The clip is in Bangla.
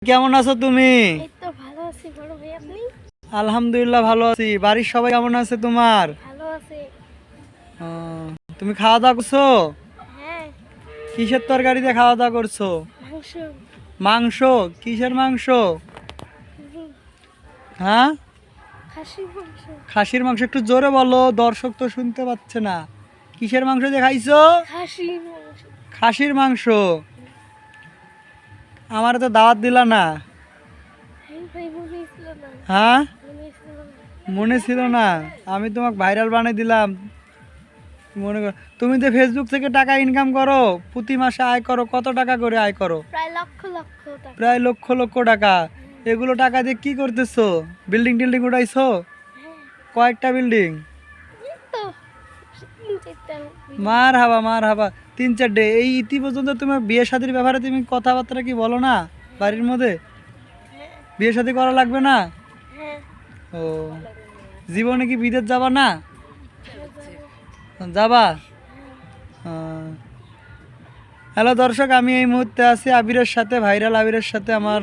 কেমন আছো তুমি? এই তো ভালো আছি বড় ভাই, আপনি? আলহামদুলিল্লাহ ভালো আছি। বাড়ির সবাই কেমন আছে তোমার? ভালো আছে। ও, তুমি খাওয়া দাওয়া করছো? হ্যাঁ। কিসের তরকারিতে খাওয়া দাওয়া করছো? মাংস। মাংস? কিসের মাংস? হুম, হ্যাঁ, খাসির মাংস। খাসির মাংস। একটু জোরে বলো, দর্শক তো শুনতে পাচ্ছে না। কিসের মাংস দিয়ে খাইছো? খাসির মাংস। খাসির মাংস। আমার তো দাওয়াত দিলা না। এই ভাই মনে ছিল না। হ্যাঁ, মনে ছিল না। মনে ছিল না। আমি তোমাকে ভাইরাল বানিয়ে দিলাম। মনে করো, তুমি তো ফেসবুক থেকে টাকা ইনকাম করো, প্রতি মাসে আয় করো, কত টাকা করে আয় করো? প্রায় লক্ষ লক্ষ টাকা। প্রায় লক্ষ লক্ষ টাকা। এগুলো টাকা দিয়ে কি করতেছো? বিল্ডিং টিল্ডিং উঠাইছো? হ্যাঁ। কয়েকটা বিল্ডিং? এই তো 3-4টা। মার হাবা, মার হাবা। 3-4টে। এই ইতি পর্যন্ত তোমার বিয়ে শাদীর ব্যাপারে তুমি কথাবার্তা কি বলো না বাড়ির মধ্যে? হ্যাঁ। বিয়ে শাদী করা লাগবে না? হ্যাঁ। ও, জীবনে কি বিদেশ যাবা না? হ্যাঁ, যাবা? হ্যালো দর্শক, আমি এই মুহূর্তে আছি আবিরের সাথে, ভাইরাল আবিরের সাথে। আমার